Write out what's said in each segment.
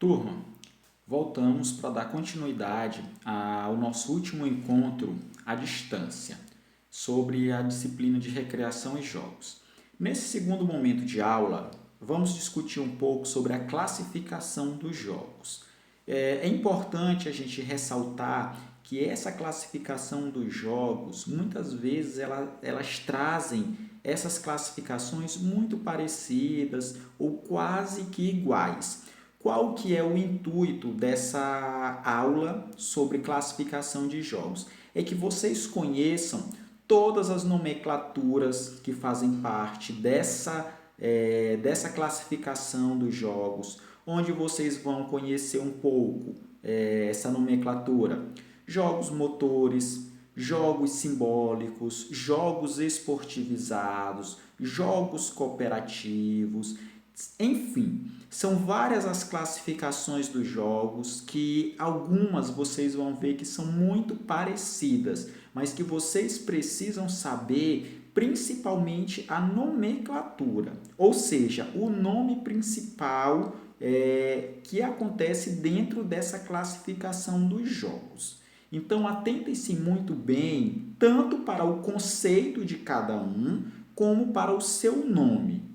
Turma, voltamos para dar continuidade ao nosso último encontro à distância sobre a disciplina de recreação e jogos. Nesse segundo momento de aula, vamos discutir um pouco sobre a classificação dos jogos. É importante a gente ressaltar que essa classificação dos jogos, muitas vezes elas trazem essas classificações muito parecidas ou quase que iguais. Qual que é o intuito dessa aula sobre classificação de jogos? É que vocês conheçam todas as nomenclaturas que fazem parte dessa classificação dos jogos, onde vocês vão conhecer um pouco essa nomenclatura. Jogos motores, jogos simbólicos, jogos esportivizados, jogos cooperativos, enfim, são várias as classificações dos jogos que algumas vocês vão ver que são muito parecidas, mas que vocês precisam saber principalmente a nomenclatura, ou seja, o nome principal que acontece dentro dessa classificação dos jogos. Então, atentem-se muito bem, tanto para o conceito de cada um, como para o seu nome.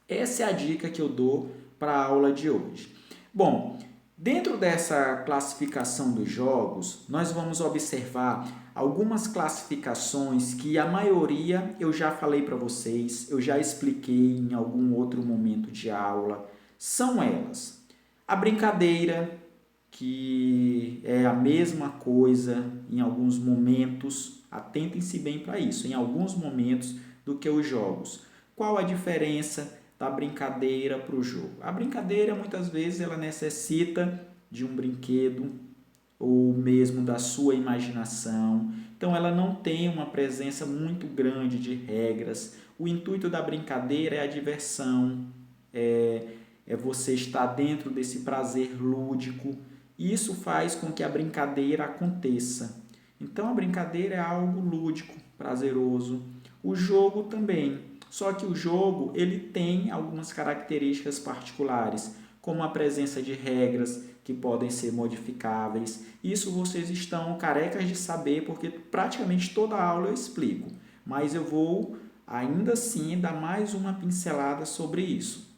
Essa é a dica que eu dou para a aula de hoje. Bom, dentro dessa classificação dos jogos, nós vamos observar algumas classificações que a maioria eu já falei para vocês, eu já expliquei em algum outro momento de aula. São elas: a brincadeira, que é a mesma coisa em alguns momentos, atentem-se bem para isso, em alguns momentos do que os jogos. Qual a diferença da brincadeira para o jogo? A brincadeira, muitas vezes, ela necessita de um brinquedo ou mesmo da sua imaginação. Então, ela não tem uma presença muito grande de regras. O intuito da brincadeira é a diversão, é você estar dentro desse prazer lúdico. Isso faz com que a brincadeira aconteça. Então, a brincadeira é algo lúdico, prazeroso. O jogo também. Só que o jogo ele tem algumas características particulares, como a presença de regras que podem ser modificáveis. Isso vocês estão carecas de saber, porque praticamente toda aula eu explico. Mas eu vou ainda assim dar mais uma pincelada sobre isso.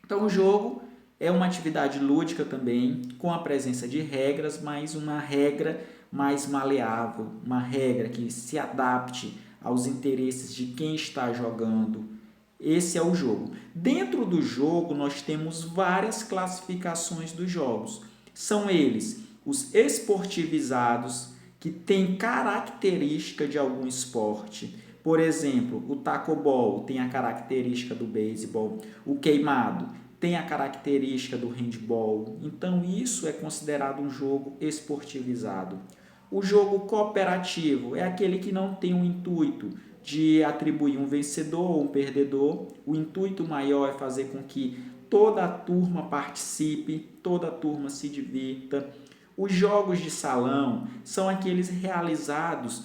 Então, o jogo é uma atividade lúdica também, com a presença de regras, mas uma regra mais maleável, uma regra que se adapte aos interesses de quem está jogando. Esse é o jogo. Dentro do jogo, nós temos várias classificações dos jogos. São eles os esportivizados, que têm característica de algum esporte. Por exemplo, o tacobol tem a característica do beisebol, o queimado tem a característica do handball. Então, isso é considerado um jogo esportivizado. O jogo cooperativo é aquele que não tem o intuito de atribuir um vencedor ou um perdedor. O intuito maior é fazer com que toda a turma participe, toda a turma se divirta. Os jogos de salão são aqueles realizados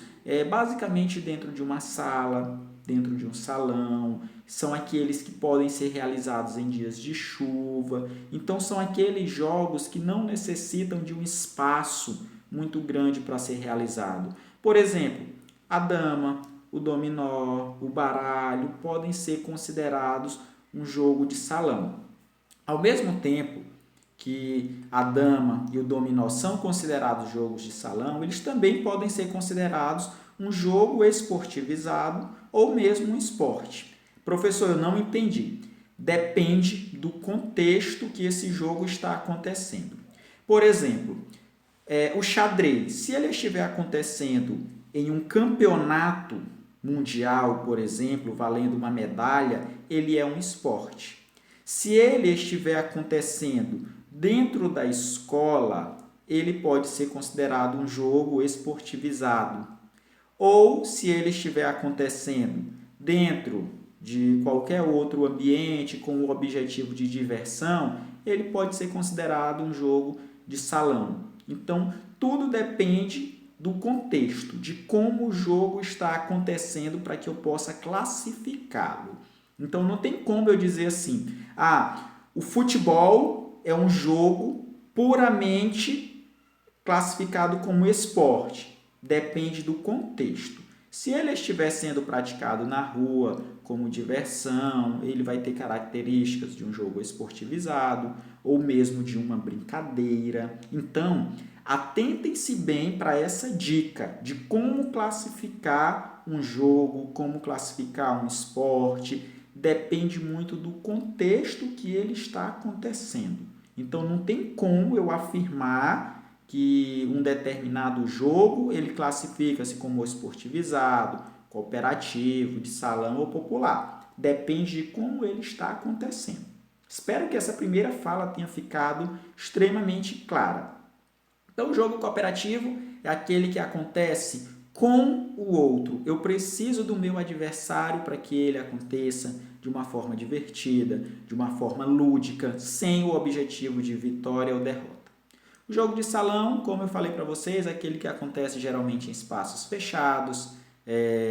basicamente dentro de uma sala, dentro de um salão. São aqueles que podem ser realizados em dias de chuva. Então, são aqueles jogos que não necessitam de um espaço muito grande para ser realizado. Por exemplo, a dama, o dominó, o baralho podem ser considerados um jogo de salão. Ao mesmo tempo que a dama e o dominó são considerados jogos de salão, eles também podem ser considerados um jogo esportivizado ou mesmo um esporte. Professor, eu não entendi. Depende do contexto que esse jogo está acontecendo. Por exemplo, o xadrez, se ele estiver acontecendo em um campeonato mundial, por exemplo, valendo uma medalha, ele é um esporte. Se ele estiver acontecendo dentro da escola, ele pode ser considerado um jogo esportivizado. Ou se ele estiver acontecendo dentro de qualquer outro ambiente com o objetivo de diversão, ele pode ser considerado um jogo de salão. Então, tudo depende do contexto, de como o jogo está acontecendo para que eu possa classificá-lo. Então, não tem como eu dizer assim, o futebol é um jogo puramente classificado como esporte. Depende do contexto. Se ele estiver sendo praticado na rua como diversão, ele vai ter características de um jogo esportivizado ou mesmo de uma brincadeira. Então, atentem-se bem para essa dica de como classificar um jogo, como classificar um esporte. Depende muito do contexto que ele está acontecendo. Então, não tem como eu afirmar que um determinado jogo ele classifica-se como esportivizado, cooperativo, de salão ou popular. Depende de como ele está acontecendo. Espero que essa primeira fala tenha ficado extremamente clara. Então, o jogo cooperativo é aquele que acontece com o outro. Eu preciso do meu adversário para que ele aconteça de uma forma divertida, de uma forma lúdica, sem o objetivo de vitória ou derrota. O jogo de salão, como eu falei para vocês, é aquele que acontece geralmente em espaços fechados,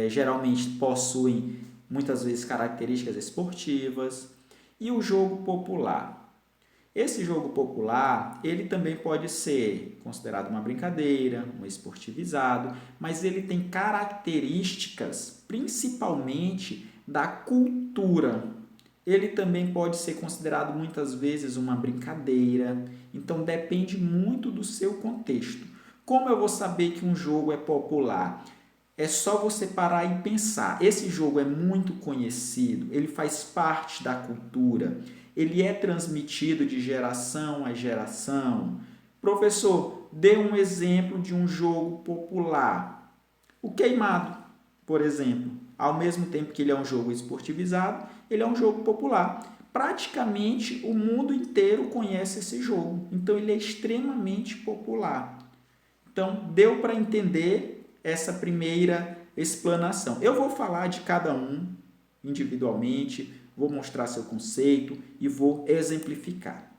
geralmente possuem muitas vezes características esportivas. E o jogo popular. Esse jogo popular, ele também pode ser considerado uma brincadeira, um esportivizado, mas ele tem características principalmente da cultura. Ele também pode ser considerado muitas vezes uma brincadeira, então depende muito do seu contexto. Como eu vou saber que um jogo é popular? É só você parar e pensar. Esse jogo é muito conhecido, ele faz parte da cultura, ele é transmitido de geração a geração. Professor, dê um exemplo de um jogo popular. O queimado, por exemplo. Ao mesmo tempo que ele é um jogo esportivizado, ele é um jogo popular. Praticamente o mundo inteiro conhece esse jogo, então ele é extremamente popular. Então, deu para entender essa primeira explanação. Eu vou falar de cada um individualmente, vou mostrar seu conceito e vou exemplificar.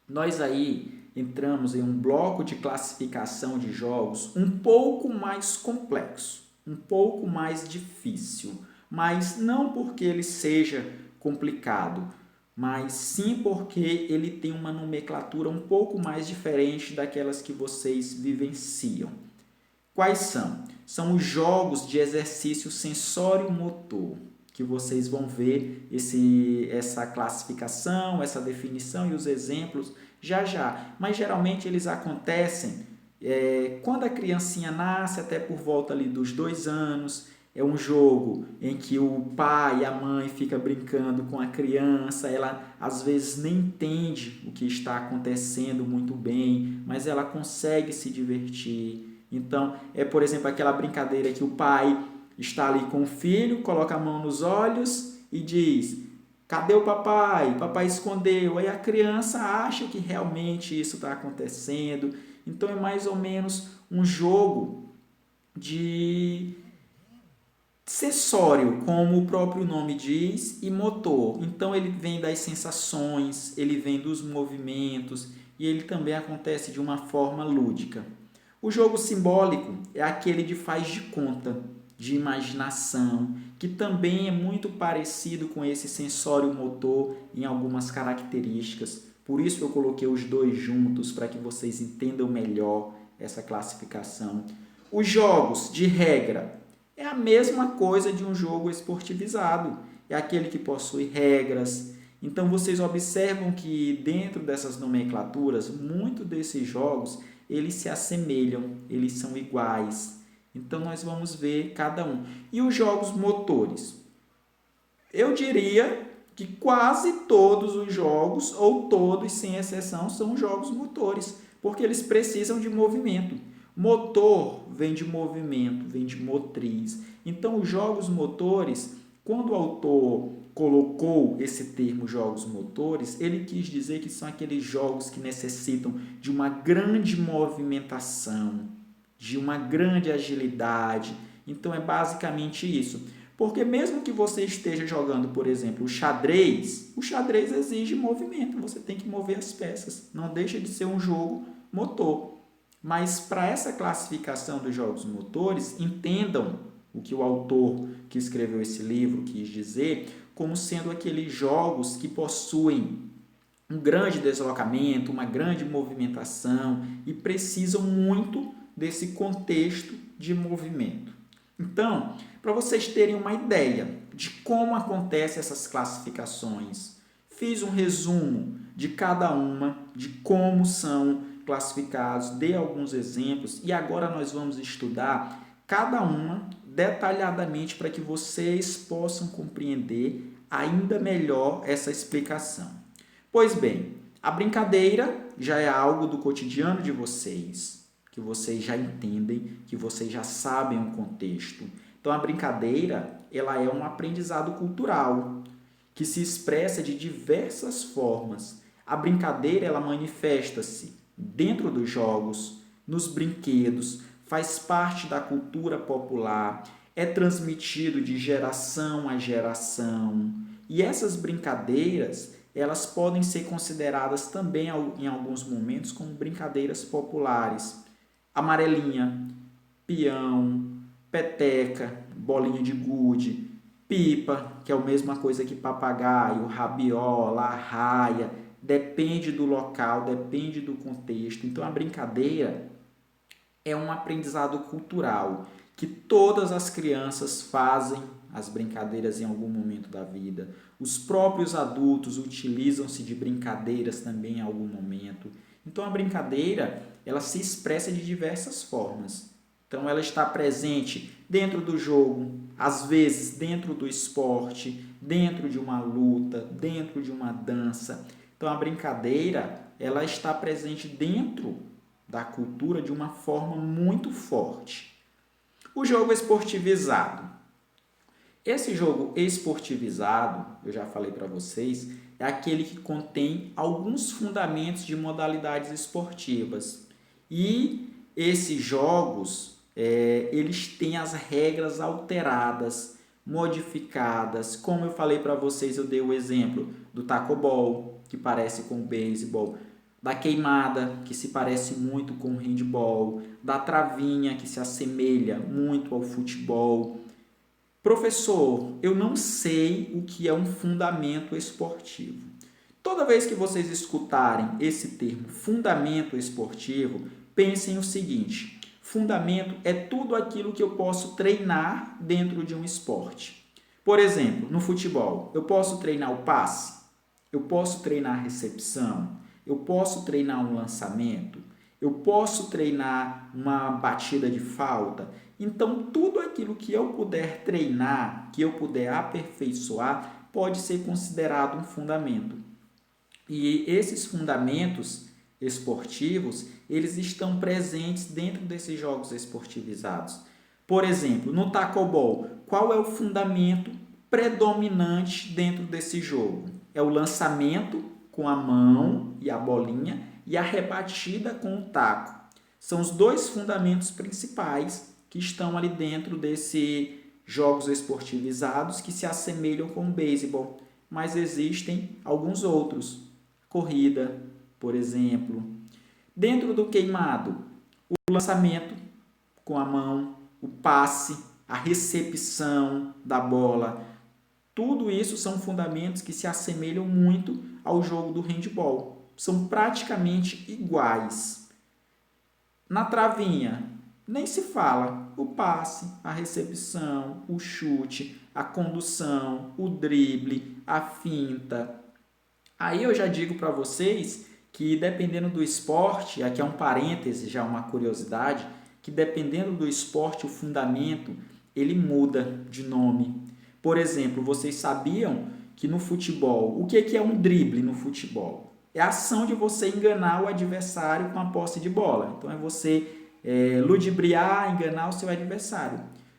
Nós aí entramos em um bloco de classificação de jogos um pouco mais complexo, um pouco mais difícil, mas não porque ele seja complicado, mas sim porque ele tem uma nomenclatura um pouco mais diferente daquelas que vocês vivenciam. Quais são? São os jogos de exercício sensório-motor, que vocês vão ver essa classificação, essa definição e os exemplos já já. Mas geralmente eles acontecem quando a criancinha nasce, até por volta ali dos 2 anos. É um jogo em que o pai e a mãe ficam brincando com a criança, ela às vezes nem entende o que está acontecendo muito bem, mas ela consegue se divertir. Então, por exemplo, aquela brincadeira que o pai está ali com o filho, coloca a mão nos olhos e diz: cadê o papai? Papai escondeu. Aí a criança acha que realmente isso está acontecendo. Então, é mais ou menos um jogo de sensório, como o próprio nome diz, e motor. Então, ele vem das sensações, ele vem dos movimentos e ele também acontece de uma forma lúdica. O jogo simbólico é aquele de faz de conta, de imaginação, que também é muito parecido com esse sensório motor em algumas características. Por isso eu coloquei os dois juntos para que vocês entendam melhor essa classificação. Os jogos de regra é a mesma coisa de um jogo esportivizado, é aquele que possui regras. Então vocês observam que dentro dessas nomenclaturas, muitos desses jogos eles se assemelham, eles são iguais. Então, nós vamos ver cada um. E os jogos motores? Eu diria que quase todos os jogos, ou todos sem exceção, são jogos motores, porque eles precisam de movimento. Motor vem de movimento, vem de motriz. Então, os jogos motores, quando o autor colocou esse termo jogos motores, ele quis dizer que são aqueles jogos que necessitam de uma grande movimentação, de uma grande agilidade. Então é basicamente isso. Porque mesmo que você esteja jogando, por exemplo, o xadrez exige movimento, você tem que mover as peças, não deixa de ser um jogo motor. Mas para essa classificação dos jogos motores, entendam o que o autor que escreveu esse livro quis dizer como sendo aqueles jogos que possuem um grande deslocamento, uma grande movimentação e precisam muito desse contexto de movimento. Então, para vocês terem uma ideia de como acontecem essas classificações, fiz um resumo de cada uma, de como são classificados, dei alguns exemplos e agora nós vamos estudar cada uma detalhadamente para que vocês possam compreender ainda melhor essa explicação. Pois bem, a brincadeira já é algo do cotidiano de vocês, que vocês já entendem, que vocês já sabem o contexto. Então, a brincadeira, ela é um aprendizado cultural, que se expressa de diversas formas. A brincadeira, ela manifesta-se dentro dos jogos, nos brinquedos, faz parte da cultura popular, é transmitido de geração a geração. E essas brincadeiras, elas podem ser consideradas também em alguns momentos como brincadeiras populares. Amarelinha, peão, peteca, bolinha de gude, pipa, que é a mesma coisa que papagaio, rabiola, arraia, depende do local, depende do contexto. Então, a brincadeira é um aprendizado cultural que todas as crianças fazem as brincadeiras em algum momento da vida. Os próprios adultos utilizam-se de brincadeiras também em algum momento. Então, a brincadeira, ela se expressa de diversas formas. Então, ela está presente dentro do jogo, às vezes dentro do esporte, dentro de uma luta, dentro de uma dança. Então, a brincadeira, ela está presente dentro da cultura de uma forma muito forte. O jogo esportivizado. Esse jogo esportivizado, eu já falei para vocês, é aquele que contém alguns fundamentos de modalidades esportivas. E esses jogos, eles têm as regras alteradas, modificadas. Como eu falei para vocês, eu dei o exemplo do tacobol, que parece com o beisebol, da queimada, que se parece muito com o handball, da travinha, que se assemelha muito ao futebol. Professor, eu não sei o que é um fundamento esportivo. Toda vez que vocês escutarem esse termo fundamento esportivo, pensem o seguinte: fundamento é tudo aquilo que eu posso treinar dentro de um esporte. Por exemplo, no futebol, eu posso treinar o passe, eu posso treinar a recepção, eu posso treinar um lançamento, eu posso treinar uma batida de falta. Então, tudo aquilo que eu puder treinar, que eu puder aperfeiçoar, pode ser considerado um fundamento. E esses fundamentos esportivos, eles estão presentes dentro desses jogos esportivizados. Por exemplo, no tacobol, qual é o fundamento predominante dentro desse jogo? É o lançamento com a mão e a bolinha e a rebatida com o taco. São os dois fundamentos principais que estão ali dentro desses jogos esportivizados que se assemelham com o beisebol, mas existem alguns outros. Corrida, por exemplo. Dentro do queimado, o lançamento com a mão, o passe, a recepção da bola. Tudo isso são fundamentos que se assemelham muito ao jogo do handball. São praticamente iguais. Na travinha, nem se fala. O passe, a recepção, o chute, a condução, o drible, a finta. Aí eu já digo para vocês que dependendo do esporte, aqui é um parêntese, já uma curiosidade, que dependendo do esporte, o fundamento, ele muda de nome. Por exemplo, vocês sabiam que no futebol, o que é um drible no futebol? É a ação de você enganar o adversário com a posse de bola. Então, é você ludibriar, enganar o seu adversário.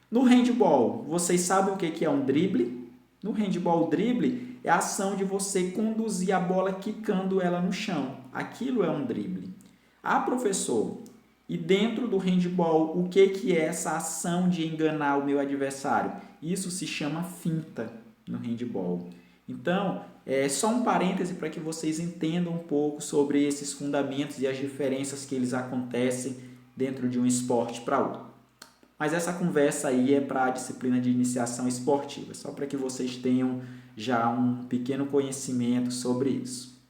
No handball, vocês sabem o que é um drible? No handball, o drible é a ação de você conduzir a bola quicando ela no chão. Aquilo é um drible. Ah, professor, e dentro do handball, o que é essa ação de enganar o meu adversário? Isso se chama finta no handball. Então, é só um parêntese para que vocês entendam um pouco sobre esses fundamentos e as diferenças que eles acontecem dentro de um esporte para outro. Mas essa conversa aí é para a disciplina de iniciação esportiva, só para que vocês tenham já um pequeno conhecimento sobre isso.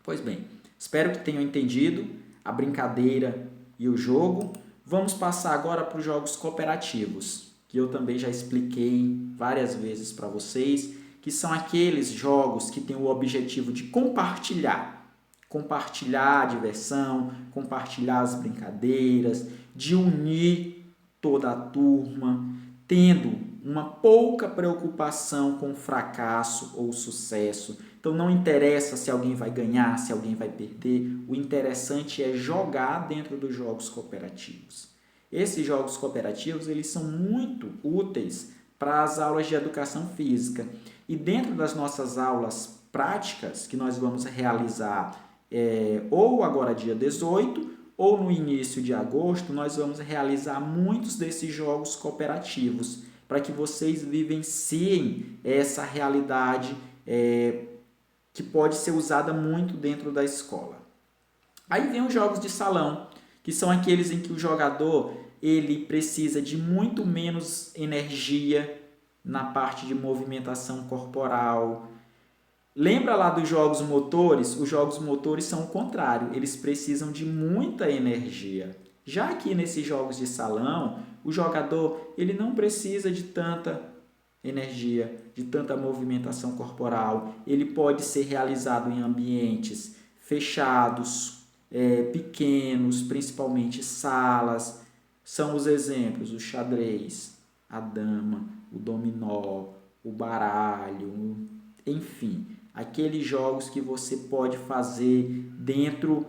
Pois bem, espero que tenham entendido a brincadeira e o jogo. Vamos passar agora para os jogos cooperativos, que eu também já expliquei várias vezes para vocês, que são aqueles jogos que têm o objetivo de compartilhar a diversão, compartilhar as brincadeiras, de unir toda a turma, tendo uma pouca preocupação com o fracasso ou o sucesso. Então não interessa se alguém vai ganhar, se alguém vai perder, o interessante é jogar dentro dos jogos cooperativos. Esses jogos cooperativos, eles são muito úteis para as aulas de educação física. E dentro das nossas aulas práticas, que nós vamos realizar ou agora dia 18, ou no início de agosto, nós vamos realizar muitos desses jogos cooperativos, para que vocês vivenciem essa realidade que pode ser usada muito dentro da escola. Aí vem os jogos de salão, que são aqueles em que o jogador ele precisa de muito menos energia na parte de movimentação corporal. Lembra lá dos jogos motores? Os jogos motores são o contrário, eles precisam de muita energia. Já aqui nesses jogos de salão, o jogador ele não precisa de tanta energia, de tanta movimentação corporal. Ele pode ser realizado em ambientes fechados, pequenos, principalmente salas. São os exemplos, o xadrez, a dama, o dominó, o baralho, enfim, aqueles jogos que você pode fazer dentro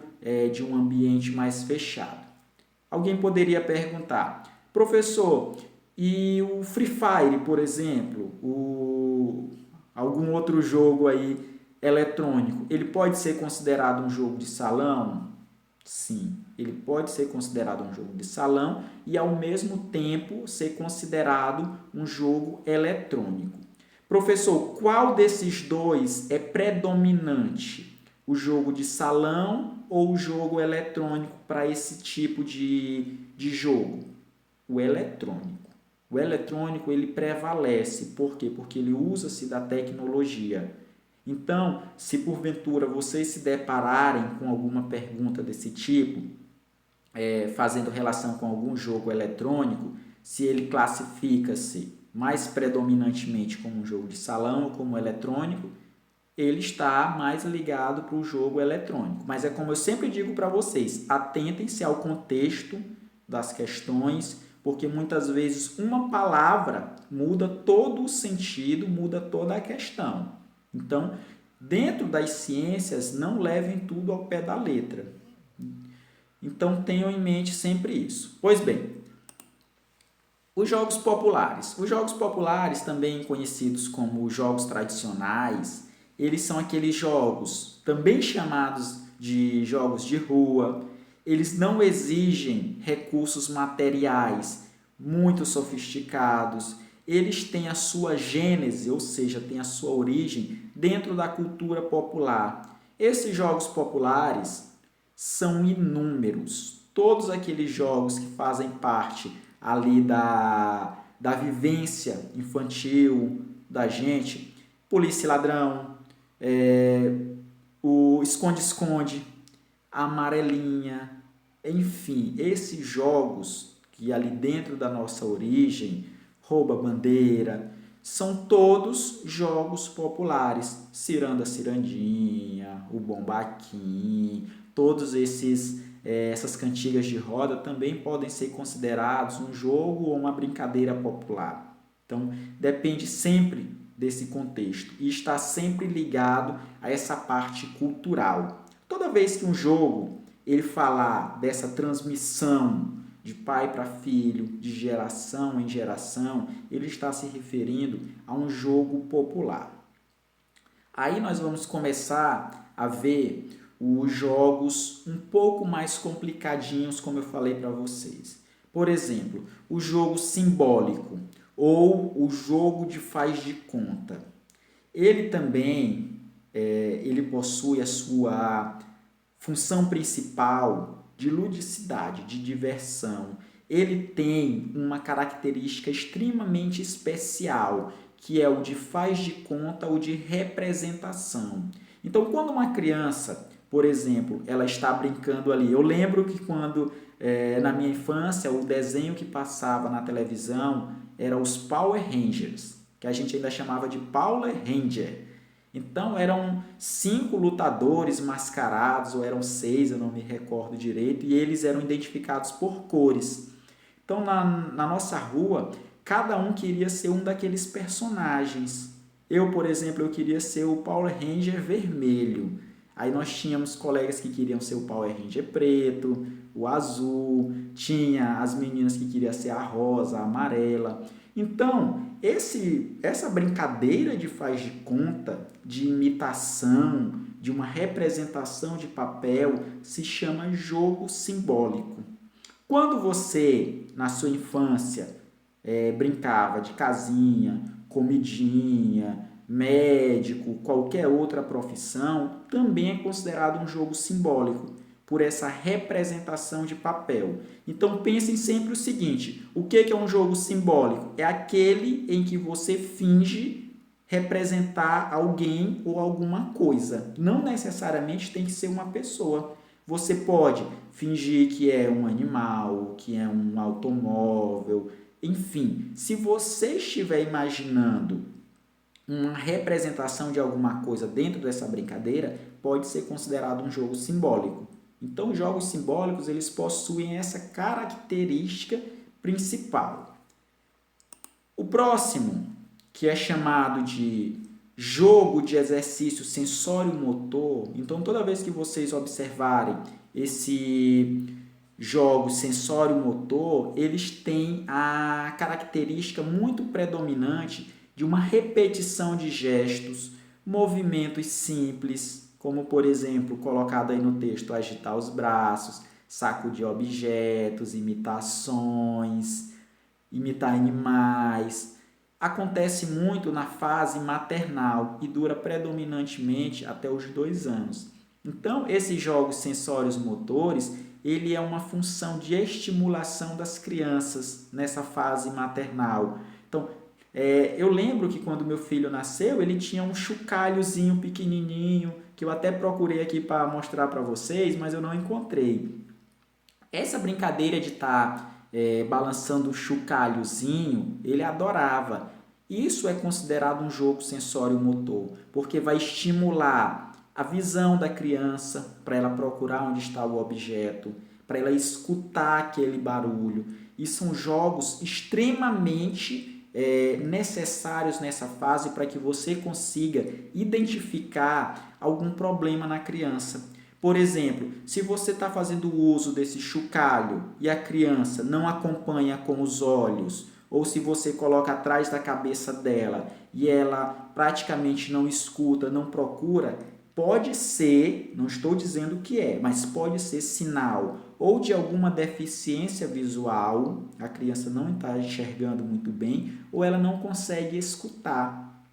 de um ambiente mais fechado. Alguém poderia perguntar, professor, e o Free Fire, por exemplo, algum outro jogo aí eletrônico, ele pode ser considerado um jogo de salão? Sim, ele pode ser considerado um jogo de salão e, ao mesmo tempo, ser considerado um jogo eletrônico. Professor, qual desses dois é predominante? O jogo de salão ou o jogo eletrônico para esse tipo de jogo? O eletrônico. O eletrônico ele prevalece. Por quê? Porque ele usa-se da tecnologia. Então, se porventura vocês se depararem com alguma pergunta desse tipo, fazendo relação com algum jogo eletrônico, se ele classifica-se mais predominantemente como um jogo de salão ou como eletrônico, ele está mais ligado para o jogo eletrônico. Mas é como eu sempre digo para vocês, atentem-se ao contexto das questões, porque muitas vezes uma palavra muda todo o sentido, muda toda a questão. Então, dentro das ciências, não levem tudo ao pé da letra. Então, tenham em mente sempre isso. Pois bem, os jogos populares. Os jogos populares, também conhecidos como jogos tradicionais, eles são aqueles jogos também chamados de jogos de rua. Eles não exigem recursos materiais muito sofisticados. Eles têm a sua gênese, ou seja, têm a sua origem dentro da cultura popular. Esses jogos populares são inúmeros. Todos aqueles jogos que fazem parte ali da vivência infantil da gente, polícia e ladrão, o esconde-esconde, a amarelinha, enfim, esses jogos que ali dentro da nossa origem, rouba-bandeira, são todos jogos populares. Ciranda, cirandinha, o bombaquim, todos essas cantigas de roda também podem ser considerados um jogo ou uma brincadeira popular. Então, depende sempre desse contexto e está sempre ligado a essa parte cultural. Toda vez que um jogo ele falar dessa transmissão de pai para filho, de geração em geração, ele está se referindo a um jogo popular. Aí nós vamos começar a ver os jogos um pouco mais complicadinhos, como eu falei para vocês. Por exemplo, o jogo simbólico ou o jogo de faz de conta. Ele também ele possui a sua função principal de ludicidade, de diversão. Ele tem uma característica extremamente especial, que é o de faz de conta ou de representação. Então, quando uma criança por exemplo, ela está brincando ali. Eu lembro que quando, na minha infância, o desenho que passava na televisão era os Power Rangers, que a gente ainda chamava de Power Ranger. Então eram 5 lutadores mascarados, ou eram 6, eu não me recordo direito, e eles eram identificados por cores. Então na nossa rua, cada um queria ser um daqueles personagens. Eu, por exemplo, eu queria ser o Power Ranger vermelho. Aí nós tínhamos colegas que queriam ser o Power Ranger preto, o azul, tinha as meninas que queriam ser a rosa, a amarela. Então, essa brincadeira de faz de conta, de imitação, de uma representação de papel, se chama jogo simbólico. Quando você, na sua infância, brincava de casinha, comidinha, médico, qualquer outra profissão, também é considerado um jogo simbólico, por essa representação de papel. Então pensem sempre o seguinte, o que é um jogo simbólico? É aquele em que você finge representar alguém ou alguma coisa. Não necessariamente tem que ser uma pessoa. Você pode fingir que é um animal, que é um automóvel, enfim. Se você estiver imaginando uma representação de alguma coisa dentro dessa brincadeira, pode ser considerado um jogo simbólico. Então, os jogos simbólicos, eles possuem essa característica principal. O próximo, que é chamado de jogo de exercício sensório-motor, então toda vez que vocês observarem esse jogo sensório-motor, eles têm a característica muito predominante de uma repetição de gestos, movimentos simples, como por exemplo, colocado aí no texto, agitar os braços, sacudir objetos, imitações, imitar animais. Acontece muito na fase maternal e dura predominantemente até os 2 anos. Então, esses jogos sensórios motores, ele é uma função de estimulação das crianças nessa fase maternal. Então, eu lembro que quando meu filho nasceu, ele tinha um chocalhozinho pequenininho, que eu até procurei aqui para mostrar para vocês, mas eu não encontrei. Essa brincadeira de estar balançando o chocalhozinho, ele adorava. Isso é considerado um jogo sensório-motor, porque vai estimular a visão da criança para ela procurar onde está o objeto, para ela escutar aquele barulho. E são jogos extremamente necessários nessa fase para que você consiga identificar algum problema na criança. Por exemplo, se você está fazendo uso desse chocalho e a criança não acompanha com os olhos, ou se você coloca atrás da cabeça dela e ela praticamente não escuta, não procura, pode ser, não estou dizendo que é, mas pode ser sinal ou de alguma deficiência visual, a criança não está enxergando muito bem, ou ela não consegue escutar.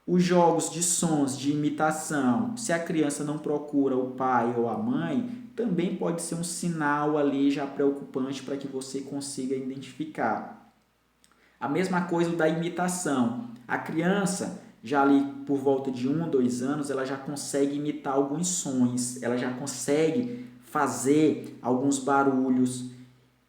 Os jogos de sons, de imitação, se a criança não procura o pai ou a mãe, também pode ser um sinal ali já preocupante para que você consiga identificar. A mesma coisa da imitação. A criança, já ali por volta de 1 ou 2 anos, ela já consegue imitar alguns sons, ela já consegue fazer alguns barulhos,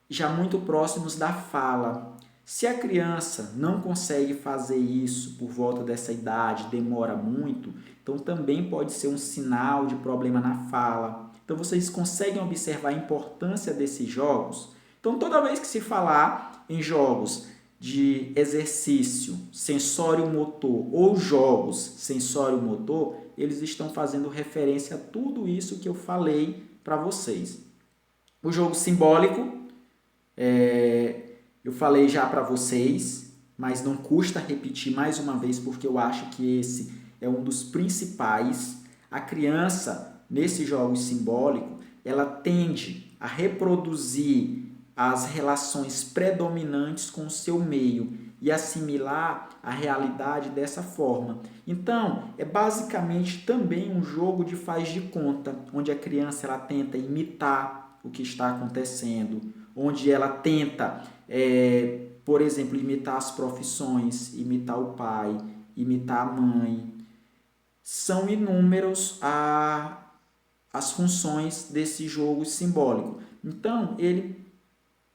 já muito próximos da fala. Se a criança não consegue fazer isso por volta dessa idade, demora muito, então também pode ser um sinal de problema na fala. Então vocês conseguem observar a importância desses jogos? Então toda vez que se falar em jogos de exercício sensório-motor ou jogos sensório-motor, eles estão fazendo referência a tudo isso que eu falei para vocês. O jogo simbólico, eu falei já para vocês, mas não custa repetir mais uma vez, porque eu acho que esse é um dos principais. A criança, nesses jogos simbólicos, ela tende a reproduzir as relações predominantes com o seu meio e assimilar a realidade dessa forma. Então, é basicamente também um jogo de faz de conta, onde a criança ela tenta imitar o que está acontecendo, onde ela tenta, por exemplo, imitar as profissões, imitar o pai, imitar a mãe. São inúmeros as funções desse jogo simbólico. Então, ele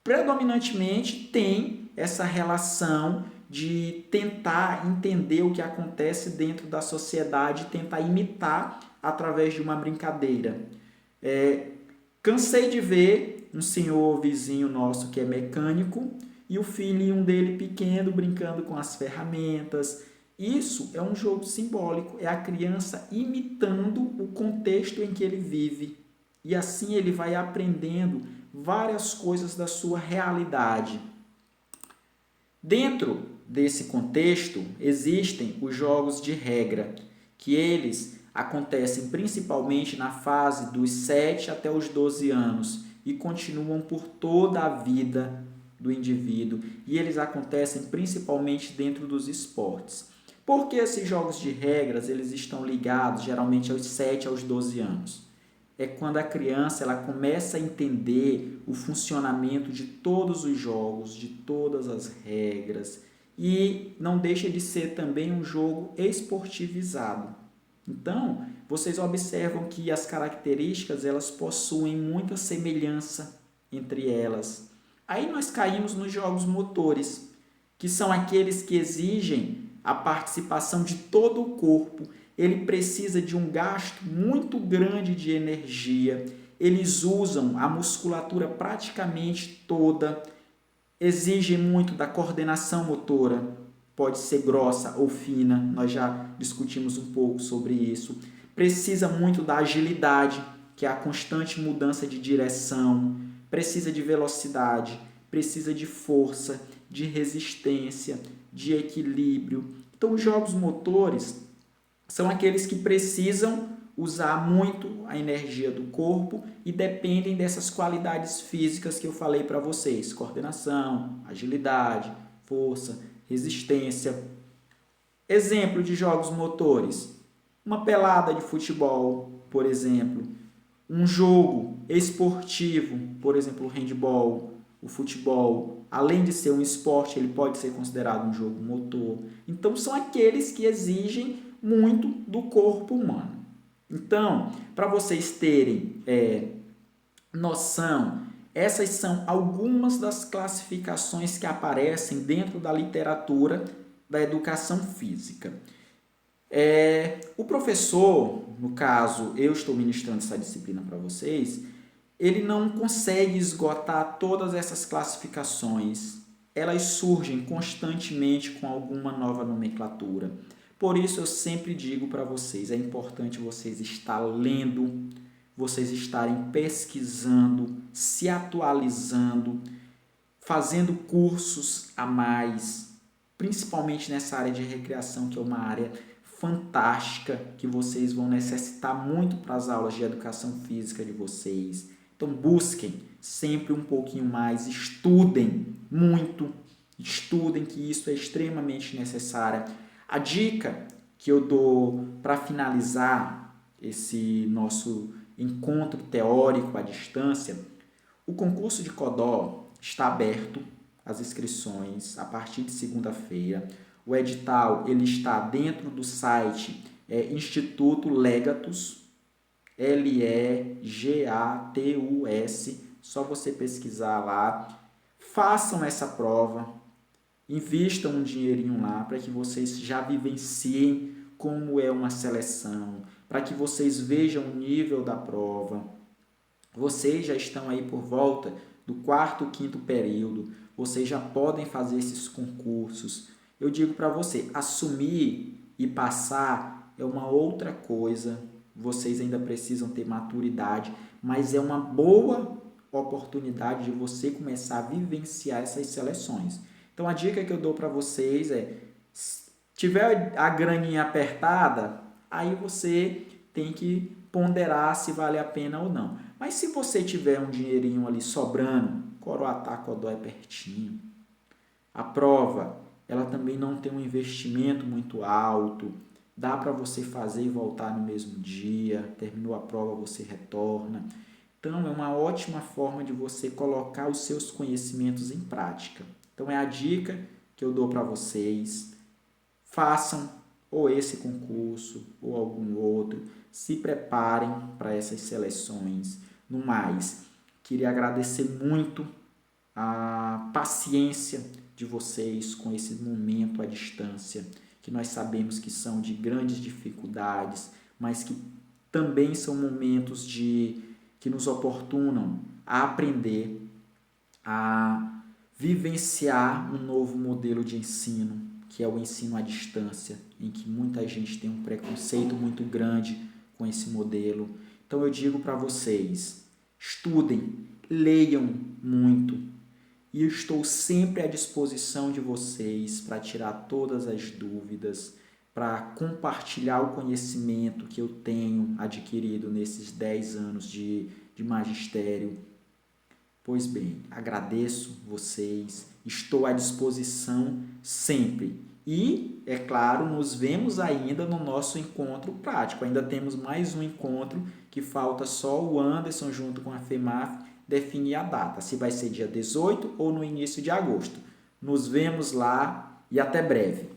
predominantemente tem essa relação de tentar entender o que acontece dentro da sociedade, tentar imitar através de uma brincadeira. Cansei de ver um senhor vizinho nosso que é mecânico e o filhinho dele pequeno brincando com as ferramentas. Isso é um jogo simbólico, é a criança imitando o contexto em que ele vive. E assim ele vai aprendendo várias coisas da sua realidade. Dentro desse contexto, existem os jogos de regra, que eles acontecem principalmente na fase dos 7 até os 12 anos e continuam por toda a vida do indivíduo, e eles acontecem principalmente dentro dos esportes. Por que esses jogos de regras eles estão ligados geralmente aos 7 aos 12 anos? É quando a criança ela começa a entender o funcionamento de todos os jogos, de todas as regras, e não deixa de ser também um jogo esportivizado. Então, vocês observam que as características elas possuem muita semelhança entre elas. Aí nós caímos nos jogos motores, que são aqueles que exigem a participação de todo o corpo. Ele precisa de um gasto muito grande de energia. Eles usam a musculatura praticamente toda. Exigem muito da coordenação motora. Pode ser grossa ou fina, nós já discutimos um pouco sobre isso. Precisa muito da agilidade, que é a constante mudança de direção. Precisa de velocidade, precisa de força, de resistência, de equilíbrio. Então, os jogos motores são aqueles que precisam usar muito a energia do corpo e dependem dessas qualidades físicas que eu falei para vocês: coordenação, agilidade, força, resistência. Exemplo de jogos motores: uma pelada de futebol, por exemplo, um jogo esportivo, por exemplo, o handball, o futebol. Além de ser um esporte, ele pode ser considerado um jogo motor. Então, são aqueles que exigem muito do corpo humano. Então, para vocês terem noção, essas são algumas das classificações que aparecem dentro da literatura da educação física. O professor, no caso, eu estou ministrando essa disciplina para vocês, ele não consegue esgotar todas essas classificações. Elas surgem constantemente com alguma nova nomenclatura. Por isso eu sempre digo para vocês, é importante vocês estar lendo, vocês estarem pesquisando, se atualizando, fazendo cursos a mais, principalmente nessa área de recreação, que é uma área fantástica, que vocês vão necessitar muito para as aulas de educação física de vocês. Então busquem sempre um pouquinho mais, estudem muito, estudem, que isso é extremamente necessário. A dica que eu dou para finalizar esse nosso encontro teórico à distância: o concurso de Codó está aberto, as inscrições, a partir de segunda-feira. O edital ele está dentro do site Instituto Legatus, Legatus, só você pesquisar lá. Façam essa prova, invistam um dinheirinho lá para que vocês já vivenciem como é uma seleção, para que vocês vejam o nível da prova. Vocês já estão aí por volta do 4º, 5º período, vocês já podem fazer esses concursos. Eu digo para você, assumir e passar é uma outra coisa, vocês ainda precisam ter maturidade, mas é uma boa oportunidade de você começar a vivenciar essas seleções. Então, a dica que eu dou para vocês é: se tiver a graninha apertada, aí você tem que ponderar se vale a pena ou não. Mas se você tiver um dinheirinho ali sobrando, Coroatá, Codó é pertinho. A prova, ela também não tem um investimento muito alto. Dá para você fazer e voltar no mesmo dia. Terminou a prova, você retorna. Então, é uma ótima forma de você colocar os seus conhecimentos em prática. Então, é a dica que eu dou para vocês. Façam ou esse concurso ou algum outro. se preparem para essas seleções. No mais, queria agradecer muito a paciência de vocês com esse momento à distância, que nós sabemos que são de grandes dificuldades, mas que também são momentos que nos oportunam a aprender, a vivenciar um novo modelo de ensino, que é o ensino à distância, em que muita gente tem um preconceito muito grande com esse modelo. Então eu digo para vocês, estudem, leiam muito, e eu estou sempre à disposição de vocês para tirar todas as dúvidas, para compartilhar o conhecimento que eu tenho adquirido nesses 10 anos de magistério. Pois bem, agradeço vocês, estou à disposição sempre. E, é claro, nos vemos ainda no nosso encontro prático. Ainda temos mais um encontro que falta só o Anderson junto com a FEMAF definir a data, se vai ser dia 18 ou no início de agosto. Nos vemos lá e até breve.